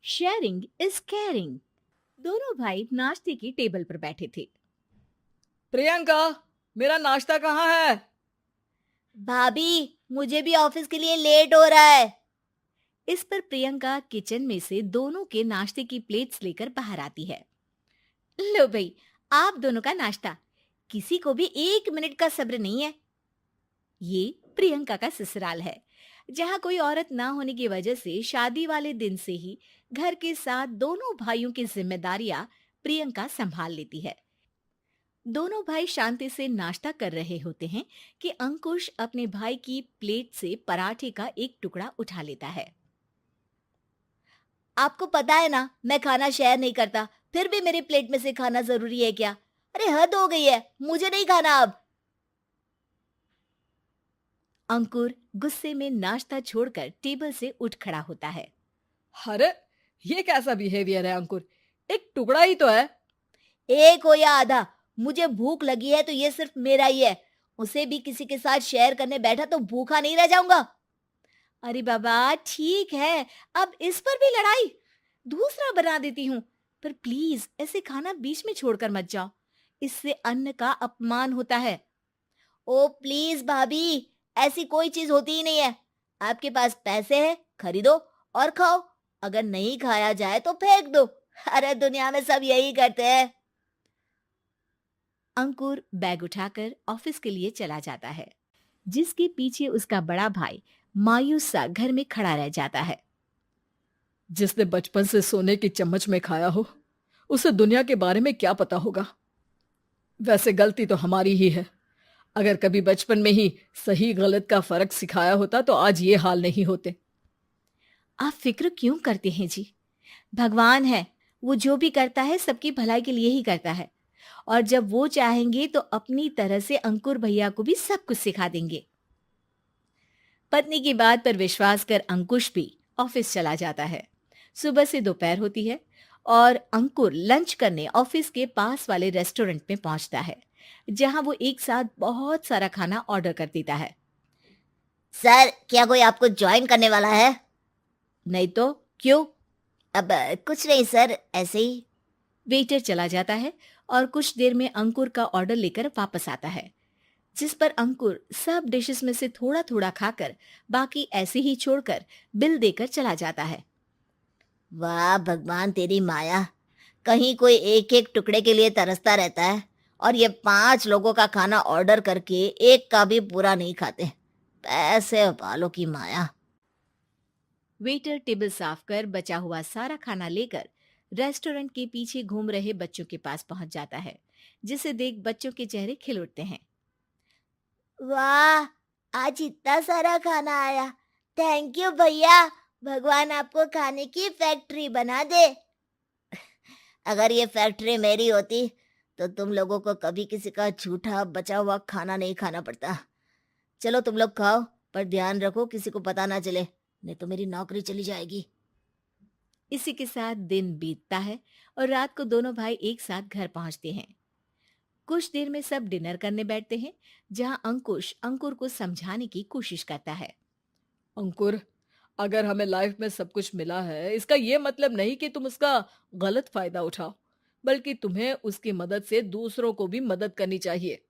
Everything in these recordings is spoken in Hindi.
Sharing is caring. दोनों भाई नाश्ते की टेबल पर बैठे थे। प्रियंका, मेरा नाश्ता कहाँ है? भाभी, मुझे भी ऑफिस के लिए लेट हो रहा है। इस पर प्रियंका किचन में से दोनों के नाश्ते की प्लेट्स लेकर बाहर आती है। लो भाई, आप दोनों का नाश्ता। किसी को भी 1 मिनट का सब्र नहीं है। ये प्रियंका का ससुराल है, जहाँ कोई औरत ना होने की वजह से शादी वाले दिन से ही घर के साथ दोनों भाइयों की जिम्मेदारियां प्रियंका संभाल लेती है। दोनों भाई शांति से नाश्ता कर रहे होते हैं कि अंकुश अपने भाई की प्लेट से पराठे का एक टुकड़ा उठा लेता है। आपको पता है ना, मैं खाना शेयर नहीं करता, फिर भी मेरी प्लेट में से खाना जरूरी है क्या? अरे हद हो गई है, मुझे नहीं खाना अब। अंकुर गुस्से में नाश्ता छोड़कर टेबल से उठ खड़ा होता है। अरे, ये कैसा बिहेवियर है अंकुर? एक टुकड़ा ही तो है। एक हो या आधा, मुझे भूख लगी है तो ये सिर्फ मेरा ही है। उसे भी किसी के साथ शेयर करने बैठा तो भूखा नहीं रह जाऊंगा। अरे बाबा ठीक है, अब इस पर भी लड़ाई। दूसरा बना देती हूँ, पर प्लीज ऐसे खाना बीच में छोड़कर मत जाओ। इससे अन्न का अपमान होता है। ओ प्लीज भाभी, ऐसी कोई चीज होती ही नहीं है। आपके पास पैसे हैं, खरीदो और खाओ। अगर नहीं खाया जाए तो फेंक दो। अरे दुनिया में सब यही करते हैं। अंकुर बैग उठाकर ऑफिस के लिए चला जाता है, जिसके पीछे उसका बड़ा भाई मायूस सा घर में खड़ा रह जाता है। जिसने बचपन से सोने की चम्मच में खाया हो, उसे दुनिया के बारे में क्या पता होगा। वैसे गलती तो हमारी ही है। अगर कभी बचपन में ही सही गलत का फर्क सिखाया होता तो आज ये हाल नहीं होते। आप फिक्र क्यों करते हैं जी? भगवान है, वो जो भी करता है सबकी भलाई के लिए ही करता है। और जब वो चाहेंगे तो अपनी तरह से अंकुर भैया को भी सब कुछ सिखा देंगे। पत्नी की बात पर विश्वास कर अंकुश भी ऑफिस चला जाता है। सुबह से दोपहर होती है और अंकुर लंच करने ऑफिस के पास वाले रेस्टोरेंट में पहुंचता है, जहां वो एक साथ बहुत सारा खाना ऑर्डर कर देता है। सर, क्या कोई आपको ज्वाइन करने वाला है? नहीं तो क्यों? अब कुछ नहीं सर, ऐसे ही। वेटर चला जाता है और कुछ देर में अंकुर का ऑर्डर लेकर वापस आता है, जिस पर अंकुर सब डिशेस में से थोड़ा थोड़ा खाकर बाकी ऐसे ही छोड़कर बिल देकर चला जाता है। वाह भगवान, तेरी माया। कहीं कोई एक एक टुकड़े के लिए तरसता रहता है और ये 5 लोगों का खाना ऑर्डर करके एक का भी पूरा नहीं खाते। पैसे वालों की माया। वेटर टेबल साफ कर बचा हुआ सारा खाना लेकर रेस्टोरेंट के पीछे घूम रहे बच्चों के पास पहुंच जाता है, जिसे देख बच्चों के चेहरे खिल उठते हैं। वाह, आज इतना सारा खाना आया। थैंक यू भैया। भगवान आपको खाने की फैक्ट्री बना दे। अगर ये फैक्ट्री मेरी होती तो तुम लोगों को कभी किसी का झूठा बचा हुआ खाना नहीं खाना पड़ता। चलो तुम लोग खाओ, पर ध्यान रखो किसी को पता ना चले, नहीं तो मेरी नौकरी चली जाएगी। इसी के साथ दिन बीतता है और रात को दोनों भाई एक साथ घर पहुंचते हैं। कुछ देर में सब डिनर करने बैठते हैं, जहां अंकुश अंकुर को समझाने की कोशिश करता है। अंकुर, अगर हमें लाइफ में सब कुछ मिला है, इसका ये मतलब नहीं कि तुम उसका गलत फायदा उठाओ, बल्कि तुम्हें उसकी मदद से दूसरों को भी मदद करनी चाहिए।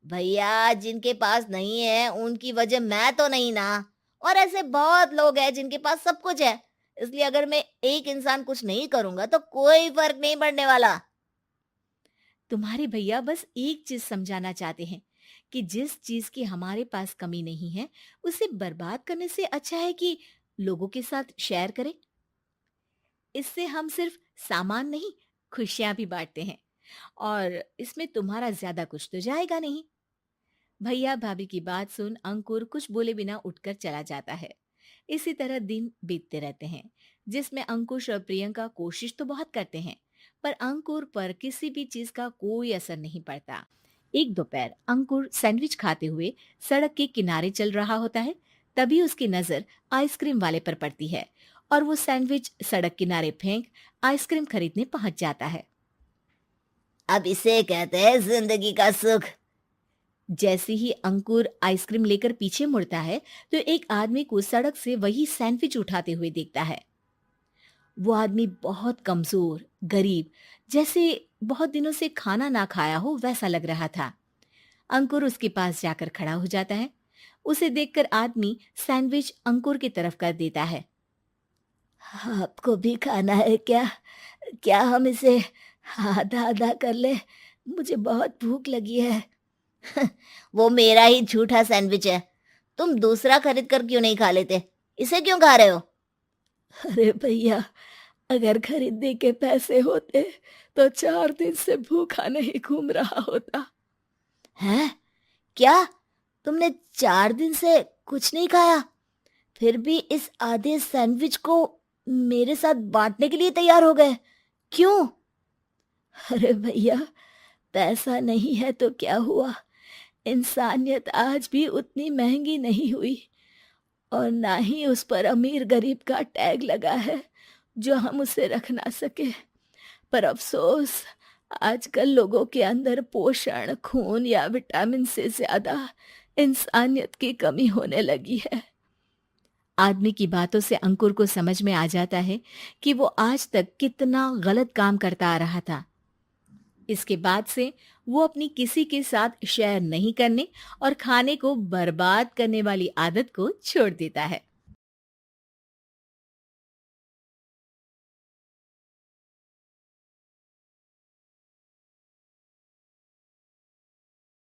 भैया, जिनके पास नहीं है उनकी वजह मैं तो नहीं ना। और ऐसे बहुत लोग हैं जिनके पास सब कुछ है। इसलिए अगर मैं एक इंसान कुछ नहीं करूंगा तो कोई फर्क नहीं पड़ने वाला। तुम्हारे भैया बस एक चीज समझाना चाहते हैं कि जिस चीज की हमारे पास कमी नहीं है, उसे बर्बाद करने से अच्छा है कि लोगों के साथ शेयर करें। इससे हम सिर्फ सामान नहीं, खुशियां भी बांटते हैं, और इसमें तुम्हारा ज्यादा कुछ तो जाएगा नहीं। भैया भाभी की बात सुन अंकुर कुछ बोले बिना उठकर चला जाता है। इसी तरह दिन बीतते रहते हैं, जिसमें अंकुश और प्रियंका कोशिश तो बहुत करते हैं, पर अंकुर पर किसी भी चीज का कोई असर नहीं पड़ता। एक दोपहर अंकुर सैंडविच खाते हुए सड़क के किनारे चल रहा होता है। तभी उसकी नजर आइसक्रीम वाले पर पड़ती है और वो सैंडविच सड़क किनारे फेंक आइसक्रीम खरीदने पहुंच जाता है। अब इसे कहते हैं जिंदगी का सुख। जैसे ही अंकुर आइसक्रीम लेकर पीछे मुड़ता है, तो एक आदमी को सड़क से वही सैंडविच उठाते हुए देखता है। वो आदमी बहुत कमजोर, गरीब, जैसे बहुत दिनों से खाना ना खाया हो वैसा लग रहा था। अंकुर उसके पास जाकर खड़ा हो जाता है। उसे देखकर आदमी सैंडविच अंकुर की तरफ कर देता है। आपको भी खाना है क्या? क्या हम इसे आधा आधा कर ले? मुझे बहुत भूख लगी है। वो मेरा ही झूठा सैंडविच है। तुम दूसरा खरीद कर क्यों नहीं खा लेते? इसे क्यों खा रहे हो? अरे भैया, अगर खरीदने के पैसे होते तो 4 दिन से भूखा नहीं घूम रहा होता। हैं? क्या? तुमने 4 दिन से कुछ नहीं खाया, फिर भी इस आधे सैंडविच को मेरे साथ बांटने के लिए तैयार हो गए? क्यों? अरे भैया, पैसा नहीं है तो क्या हुआ, इंसानियत आज भी उतनी महंगी नहीं हुई, और ना ही उस पर अमीर गरीब का टैग लगा है जो हम उसे रख ना सके। पर अफसोस, आजकल लोगों के अंदर पोषण, खून या विटामिन से ज्यादा इंसानियत की कमी होने लगी है। आदमी की बातों से अंकुर को समझ में आ जाता है कि वो आज तक कितना गलत काम करता आ रहा था। इसके बाद से वो अपनी किसी के साथ शेयर नहीं करने और खाने को बर्बाद करने वाली आदत को छोड़ देता है।